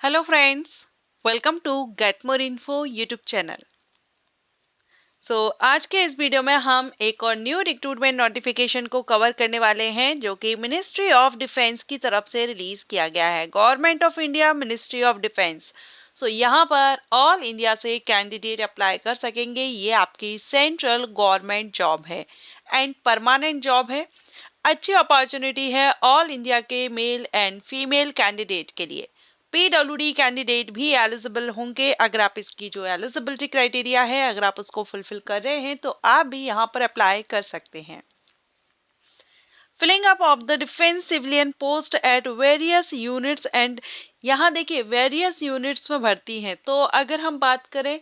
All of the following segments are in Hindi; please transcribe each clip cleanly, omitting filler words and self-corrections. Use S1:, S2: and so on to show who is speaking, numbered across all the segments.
S1: Hello friends, welcome to get more info YouTube channel. आज के इस वीडियो में हम एक और न्यू रिक्रूटमेंट नोटिफिकेशन को कवर करने वाले हैं जो कि मिनिस्ट्री ऑफ डिफेंस की तरफ से रिलीज किया गया है। Government of India, ministry of defence. यहाँ पर ऑल इंडिया से कैंडिडेट अप्लाई कर सकेंगे। ये आपकी सेंट्रल गवर्नमेंट जॉब है एंड परमानेंट जॉब है। अच्छी अपॉर्चुनिटी है ऑल इंडिया के मेल एंड फीमेल कैंडिडेट के लिए। पीडब्ल्यूडी कैंडिडेट भी एलिजिबल होंगे। अगर आप इसकी जो एलिजिबिलिटी क्राइटेरिया है, अगर आप उसको फुलफिल कर रहे हैं तो आप भी यहाँ पर अप्लाई कर सकते हैं। Filling up of the defence civilian post at various units and यहाँ देखिए वेरियस यूनिट्स में भर्ती हैं। तो अगर हम बात करें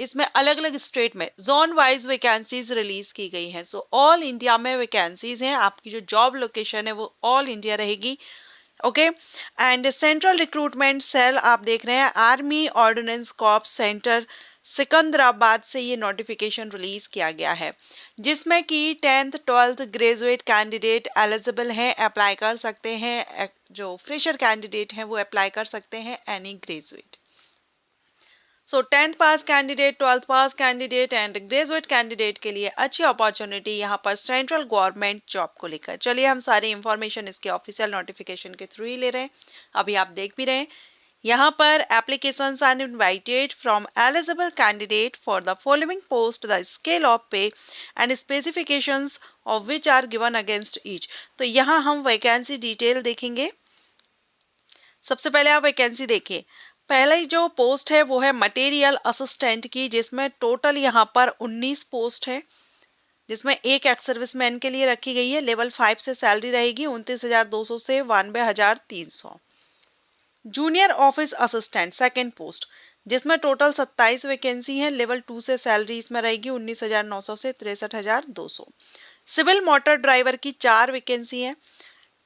S1: इसमें अलग अलग स्टेट में जोन वाइज वैकेंसीज रिलीज की गई हैं। ऑल इंडिया में वैकेंसीज हैं। आपकी जो जॉब लोकेशन है वो ऑल इंडिया रहेगी। Okay and central recruitment cell आप देख रहे हैं army ordnance corps centre Secunderabad से ये नोटिफिकेशन रिलीज किया गया है, जिसमें कि 10th 12th graduate candidate eligible हैं, अप्लाई कर सकते हैं। जो फ्रेशर कैंडिडेट हैं वो अप्लाई कर सकते हैं, any graduate. 10th pass candidate, 12th pass candidate and graduate candidate के लिए अच्छी अपॉर्चुनिटी यहाँ पर सेंट्रल गवर्नमेंट जॉब को लेकर। चलिए हम सारी इंफॉर्मेशन इसके ऑफिशियल नोटिफिकेशन के थ्रू ही ले रहे हैं। अभी आप देख भी रहे हैं यहाँ पर applications are invited from eligible candidate for the following post, the scale of pay and specifications of which are given against each. तो यहाँ हम वैकेंसी डिटेल देखेंगे। सबसे पहले आप वैकेंसी देखिए। पहली जो पोस्ट है वो है मटेरियल असिस्टेंट की, जिसमें टोटल यहाँ पर 19 पोस्ट है, जिसमें एक एक्स सर्विसमैन के लिए रखी गई है। लेवल 5 से सैलरी रहेगी 29,200 से 92,300। Junior office assistant second post, जिसमें टोटल 27 वैकेंसी है। लेवल 2 से सैलरी इसमें रहेगी 19,900 से 63,200। सिविल मोटर ड्राइवर की 4 वैकेंसी है।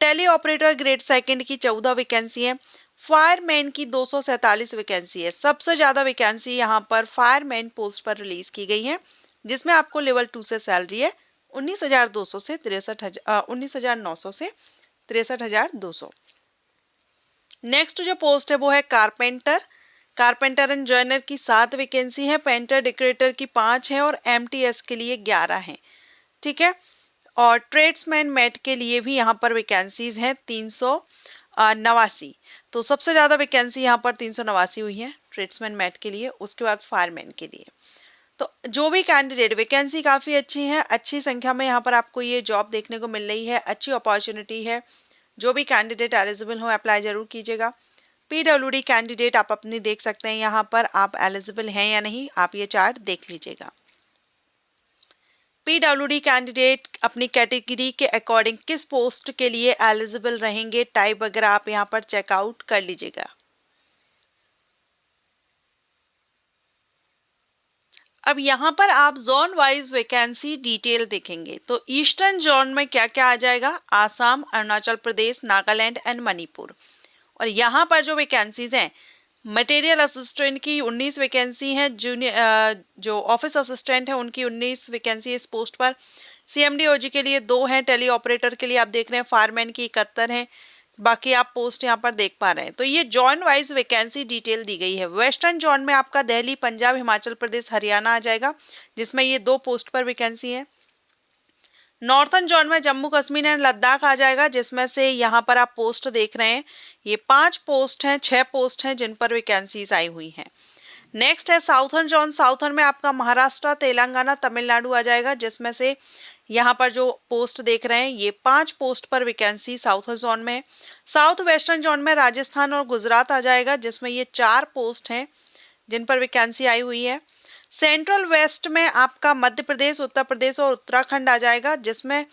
S1: टेली ऑपरेटर ग्रेड सेकंड की 14 वैकेंसी है। फायरमैन की 247 वैकेंसी है। सबसे ज्यादा वैकेंसी यहाँ पर फायरमैन पोस्ट पर रिलीज की गई है, जिसमें आपको लेवल 2 से सैलरी है 19,200 से 19,900 से 63,200। नेक्स्ट जो पोस्ट है वो है कारपेंटर एंड जॉइनर की 7 वैकेंसी है। पेंटर डेकोरेटर की 5 है और एमटीएस के लिए 11 है। ठीक है, और ट्रेड्समैन मेट के लिए भी यहाँ पर वैकेंसीज हैं 389। तो सबसे ज़्यादा वैकेंसी यहाँ पर 389 हुई है ट्रेड्समैन मेट के लिए, उसके बाद फायरमैन के लिए। तो जो भी कैंडिडेट, वैकेंसी काफ़ी अच्छी है, अच्छी संख्या में यहाँ पर आपको ये जॉब देखने को मिल रही है, अच्छी अपॉर्चुनिटी है। जो भी कैंडिडेट एलिजिबल हो अप्लाई जरूर कीजिएगा। पीडब्ल्यूडी कैंडिडेट आप अपनी देख सकते हैं, यहाँ पर आप एलिजिबल हैं या नहीं, आप ये चार्ट देख लीजिएगा। पीडब्ल्यूडी कैंडिडेट अपनी कैटेगरी के अकॉर्डिंग किस पोस्ट के लिए एलिजिबल रहेंगे, टाइप वगैरह आप यहाँ पर चेकआउट कर लीजिएगा। अब यहाँ पर आप जोन वाइज वैकेंसी डिटेल देखेंगे तो ईस्टर्न जोन में क्या क्या आ जाएगा, आसाम, अरुणाचल प्रदेश, नागालैंड एंड मणिपुर। और यहाँ पर जो वैकेंसीज हैं, मटेरियल असिस्टेंट की 19 वैकेंसी है। जूनियर जो ऑफिस असिस्टेंट है उनकी 19 वैकेंसी इस पोस्ट पर। सीएमडीओजी के लिए 2 हैं। टेली ऑपरेटर के लिए आप देख रहे हैं फायरमैन की 71 है। बाकी आप पोस्ट यहाँ पर देख पा रहे हैं। तो ये जॉन वाइज वैकेंसी डिटेल दी गई है। वेस्टर्न जॉन में आपका दिल्ली, पंजाब, हिमाचल प्रदेश, हरियाणा आ जाएगा, जिसमें ये 2 पोस्ट पर वैकेंसी है। नॉर्थन जोन में जम्मू कश्मीर एंड लद्दाख आ जाएगा, जिसमें से यहाँ पर आप पोस्ट देख रहे हैं ये 5 पोस्ट हैं, 6 पोस्ट हैं जिन पर वैकेंसीज आई हुई हैं। नेक्स्ट है साउथर्न जोन। साउथर्न में आपका महाराष्ट्र, तेलंगाना, तमिलनाडु आ जाएगा, जिसमें से यहाँ पर जो पोस्ट देख रहे हैं ये 5 पोस्ट पर वैकेंसी साउथर्न जोन में। साउथ वेस्टर्न जोन में राजस्थान और गुजरात आ जाएगा, जिसमें ये 4 पोस्ट हैं जिन पर वैकेंसी आई हुई है। सेंट्रल वेस्ट में आपका मध्य प्रदेश, उत्तर प्रदेश और उत्तराखंड आ जाएगा, जिसमें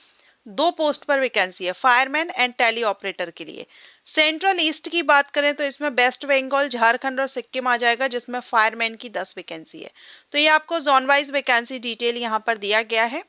S1: 2 पोस्ट पर वैकेंसी है, फायरमैन एंड टेली ऑपरेटर के लिए। सेंट्रल ईस्ट की बात करें तो इसमें वेस्ट बंगाल, झारखंड और सिक्किम आ जाएगा, जिसमें फायरमैन की 10 वैकेंसी है। तो ये आपको जोन वाइज वैकेंसी डिटेल यहाँ पर दिया गया है।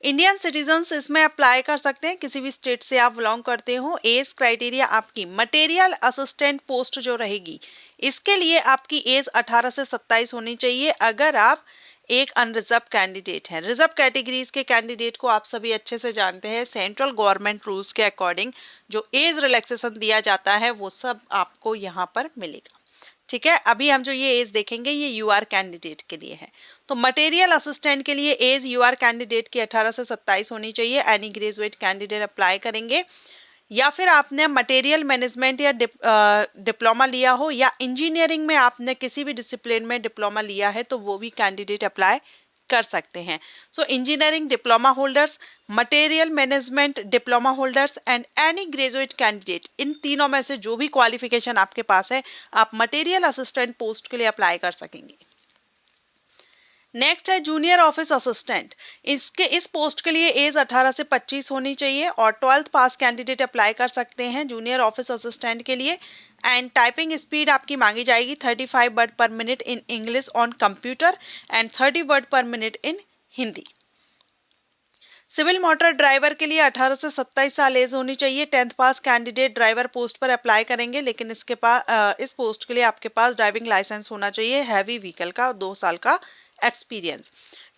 S1: इंडियन सिटीजन्स इसमें अप्लाई कर सकते हैं, किसी भी स्टेट से आप बिलोंग करते हो। एज क्राइटेरिया आपकी मटेरियल असिस्टेंट पोस्ट जो रहेगी इसके लिए आपकी एज 18 से 27 होनी चाहिए। अगर आप एक अनरिजर्व कैंडिडेट है। रिजर्व कैटेगरीज के कैंडिडेट को आप सभी अच्छे से जानते हैं, सेंट्रल गवर्नमेंट रूल्स के अकॉर्डिंग जो एज रिलैक्सेशन दिया जाता है वो सब आपको यहाँ पर मिलेगा। ठीक है, अभी हम जो ये एज देखेंगे ये यूआर कैंडिडेट के लिए है। तो मटेरियल असिस्टेंट के लिए एज यूआर कैंडिडेट की 18 से 27 होनी चाहिए। एनी ग्रेजुएट कैंडिडेट अप्लाई करेंगे, या फिर आपने मटेरियल मैनेजमेंट या डिप्लोमा लिया हो, या इंजीनियरिंग में आपने किसी भी डिसिप्लिन में डिप्लोमा लिया है तो वो भी कैंडिडेट अप्लाई कर सकते हैं। So engineering diploma holders, material management diploma holders and any graduate candidate, इन तीनों में से जो भी क्वालिफिकेशन आपके पास है आप मटेरियल असिस्टेंट पोस्ट के लिए अप्लाई कर सकेंगे। नेक्स्ट है जूनियर ऑफिस असिस्टेंट। इस पोस्ट के लिए एज 18 से 25 होनी चाहिए और 12th पास कैंडिडेट अप्लाई कर सकते हैं जूनियर ऑफिस असिस्टेंट के लिए। एंड टाइपिंग स्पीड आपकी मांगी जाएगी 35 word per minute in English on computer and 30 word per minute in Hindi. Civil motor driver के लिए 18 से 27 साल एज होनी चाहिए। 10th पास कैंडिडेट ड्राइवर पोस्ट पर अप्लाई करेंगे, लेकिन इस पोस्ट के लिए आपके पास ड्राइविंग लाइसेंस होना चाहिए हैवी व्हीकल का, 2 साल का एक्सपीरियंस।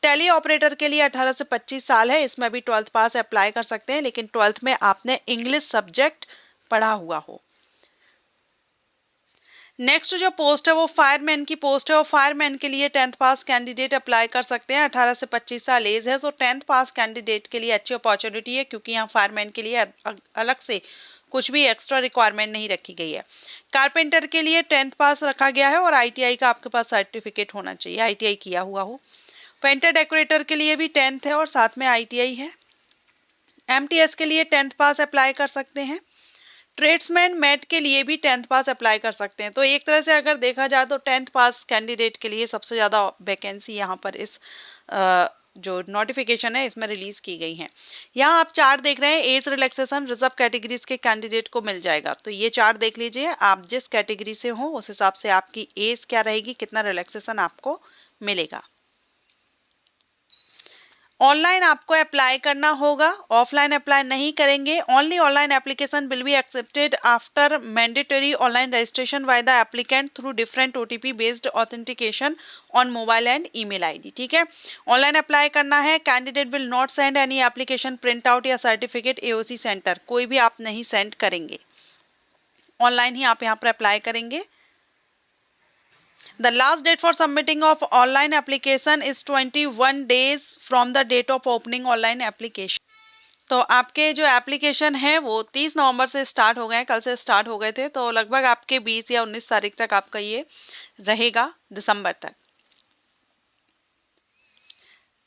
S1: टेली ऑपरेटर के लिए 18 से 25 साल है, इसमें भी 12th पास अप्लाई कर सकते हैं, लेकिन 12th में आपने इंग्लिश सब्जेक्ट पढ़ा हुआ हो। नेक्स्ट जो पोस्ट है वो फायरमैन की पोस्ट है और फायरमैन के लिए 10th पास कैंडिडेट अप्लाई कर सकते हैं। 18 से 25 साल एज है, तो 10th पास कैंडिडेट के लिए अच्छी अपॉर्चुनिटी है, क्योंकि यहाँ फायरमैन के लिए अलग से कुछ भी एक्स्ट्रा रिक्वायरमेंट नहीं रखी गई है। कारपेंटर के लिए 10th पास रखा गया है और आईटीआई का आपके पास सर्टिफिकेट होना चाहिए, आईटीआई किया हुआ हो। पेंटर डेकोरेटर के लिए भी 10th है और साथ में आईटीआई है। एमटीएस के लिए 10th पास अप्लाई कर सकते हैं। ट्रेड्समैन मैट के लिए भी 10th पास अप्लाई कर सकते हैं। तो एक तरह से अगर देखा जाए तो 10th पास कैंडिडेट के लिए सबसे ज़्यादा वैकेंसी यहाँ पर इस जो नोटिफिकेशन है इसमें रिलीज की गई है। यहाँ आप चार्ट देख रहे हैं, एज रिलैक्सेशन रिजर्व कैटेगरीज के कैंडिडेट को मिल जाएगा। तो ये चार्ट देख लीजिए, आप जिस कैटेगरी से हो उस हिसाब से आपकी एज क्या रहेगी, कितना रिलैक्सेशन आपको मिलेगा। ऑनलाइन आपको अप्लाई करना होगा, ऑफलाइन अप्लाई नहीं करेंगे। Only online application will be accepted after mandatory online registration by the applicant through different OTP based authentication on mobile and email ID. ठीक है, ऑनलाइन अप्लाई करना है। Candidate will not send any application print out या सर्टिफिकेट एओसी सेंटर, कोई भी आप नहीं सेंड करेंगे, ऑनलाइन ही आप यहाँ पर अप्लाई करेंगे। The last date for submitting of online application is 21 days from the date of opening online application. तो आपके जो एप्लीकेशन है वो 30 नवंबर से स्टार्ट हो गए हैं, कल से स्टार्ट हो गए थे, तो लगभग आपके 20 या 19 तारीख तक आपका ये रहेगा, दिसंबर तक।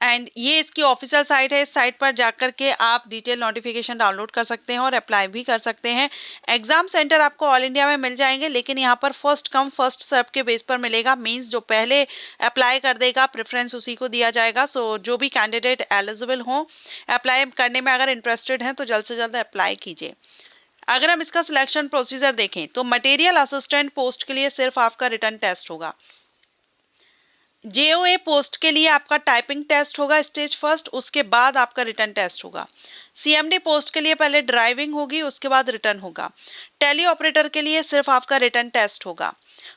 S1: एंड ये इसकी ऑफिशियल साइट है, इस साइट पर जाकर के आप डिटेल नोटिफिकेशन डाउनलोड कर सकते हैं और अप्लाई भी कर सकते हैं। एग्जाम सेंटर आपको ऑल इंडिया में मिल जाएंगे, लेकिन यहाँ पर फर्स्ट कम फर्स्ट सर्व के बेस पर मिलेगा। मींस जो पहले अप्लाई कर देगा प्रेफरेंस उसी को दिया जाएगा। सो जो भी कैंडिडेट एलिजिबल हो अप्लाई करने में, अगर इंटरेस्टेड हैं तो जल्द से जल्द अप्लाई कीजिए। अगर हम इसका सिलेक्शन प्रोसीजर देखें तो मटेरियल असिस्टेंट पोस्ट के लिए सिर्फ आपका रिटन टेस्ट होगा। जेओए पोस्ट के लिए आपका टाइपिंग टेस्ट होगा स्टेज फर्स्ट, उसके बाद आपका रिटन टेस्ट होगा। सीएमडी पोस्ट के लिए पहले ड्राइविंग होगी, उसके बाद रिटन होगा। टेली ऑपरेटर के लिए सिर्फ आपका रिटन टेस्ट होगा।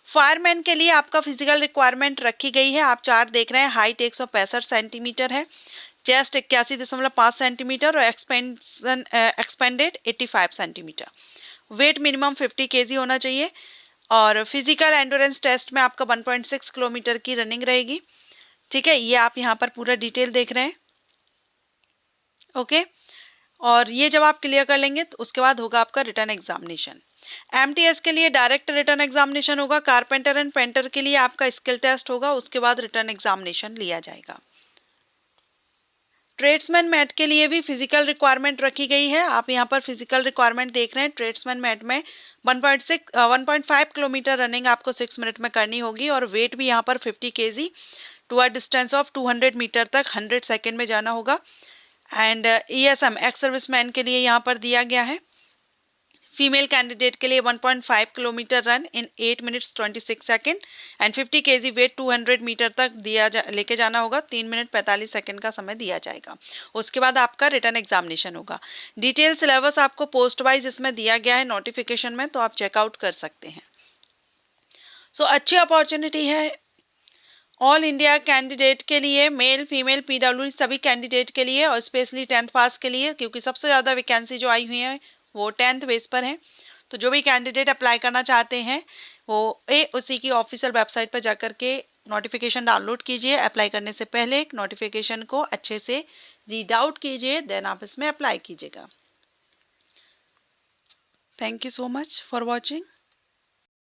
S1: फायरमैन के लिए आपका फिजिकल रिक्वायरमेंट रखी गई है, आप चार्ट देख रहे हैं। हाइट 165 सेंटीमीटर है, चेस्ट 81.5 सेंटीमीटर और expanded 85 centimetre. Weight minimum 50 KG होना चाहिए और फिजिकल एंडोरेंस टेस्ट में आपका 1.6 किलोमीटर की रनिंग रहेगी। ठीक है, ये आप यहाँ पर पूरा डिटेल देख रहे हैं। ओके, और ये जब आप क्लियर कर लेंगे तो उसके बाद होगा आपका रिटन एग्जामिनेशन। एमटीएस के लिए डायरेक्ट रिटन एग्जामिनेशन होगा। कारपेंटर एंड पेंटर के लिए आपका स्किल टेस्ट होगा, उसके बाद रिटन एग्जामिनेशन लिया जाएगा। ट्रेड्समैन मैट के लिए भी फिजिकल रिक्वायरमेंट रखी गई है, आप यहाँ पर फिजिकल रिक्वायरमेंट देख रहे हैं। ट्रेड्समैन मैट में 1.5 किलोमीटर रनिंग आपको 6 मिनट में करनी होगी और वेट भी यहाँ पर 50 KG to a distance of 200 metre तक 100 सेकेंड में जाना होगा। एंड ESM एक्स सर्विसमैन के लिए यहाँ पर दिया गया है। फीमेल कैंडिडेट के लिए 1.5 kilometre run in 8 minutes 26 second and 50 KG weight 200 metre तक लेके जाना होगा। 3 मिनट 45 सेकेंड का समय दिया जाएगा। उसके बाद आपका रिटन एग्जामिनेशन होगा। डिटेल सिलेबस आपको पोस्ट वाइज इसमें दिया गया है नोटिफिकेशन में, तो आप चेकआउट कर सकते हैं। सो अच्छी अपॉर्चुनिटी है ऑल इंडिया कैंडिडेट के लिए, मेल फीमेल पीडब्ल्यू सभी कैंडिडेट के लिए, और स्पेशली 10th पास के लिए, क्योंकि सबसे ज़्यादा वैकेंसी जो आई हुई है वो 10th बेस पर है। तो जो भी कैंडिडेट अप्लाई करना चाहते हैं वो उसी की ऑफिशियल वेबसाइट पर जाकर के नोटिफिकेशन डाउनलोड कीजिए। अप्लाई करने से पहले नोटिफिकेशन को अच्छे से रीड आउट कीजिए, देन आप इसमें अप्लाई कीजिएगा। Thank you so much for watching.